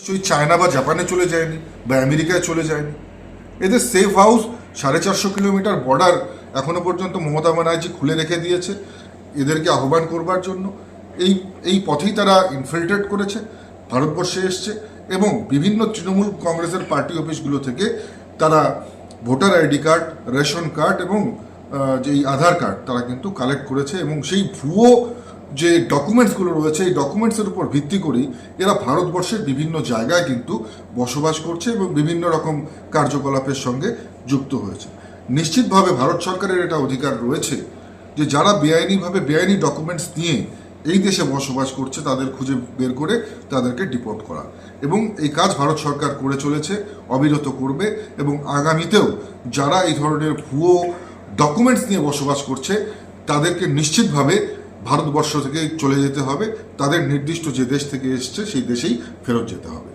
নিশ্চয়ই চায়না বা জাপানে চলে যায়নি বা আমেরিকায় চলে যায়নি। এদের সেফ হাউস 450 কিলোমিটার বর্ডার এখনো পর্যন্ত মমতা ব্যানার্জি খুলে রেখে দিয়েছে এদেরকে আহ্বান করবার জন্য। এই পথেই তারা ইনফিল্ট্রেট করেছে, ভারতবর্ষে এসছে এবং বিভিন্ন তৃণমূল কংগ্রেসের পার্টি অফিসগুলো থেকে তারা voter ID card, ration card এবং যেই আধার কার্ড তারা কিন্তু কালেক্ট করেছে এবং সেই ভুয়ো যে ডকুমেন্টসগুলো রয়েছে এই ডকুমেন্টসের উপর ভিত্তি করেই এরা ভারতবর্ষের বিভিন্ন জায়গায় কিন্তু বসবাস করছে এবং বিভিন্ন রকম কার্যকলাপের সঙ্গে যুক্ত হয়েছে। নিশ্চিতভাবে ভারত সরকারের এটা অধিকার রয়েছে যে যারা বেআইনি ডকুমেন্টস নিয়ে এই দেশে বসবাস করছে তাদের খুঁজে বের করে তাদেরকে ডিপোর্ট করা, এবং এই কাজ ভারত সরকার করে চলেছে, অবিরত করবে এবং আগামীতেও যারা এই ধরনের ভুয়ো ডকুমেন্টস নিয়ে বসবাস করছে তাদেরকে নিশ্চিতভাবে ভারতবর্ষ থেকে চলে যেতে হবে, তাদের নির্দিষ্ট যে দেশ থেকে এসছে সেই দেশেই ফেরত যেতে হবে।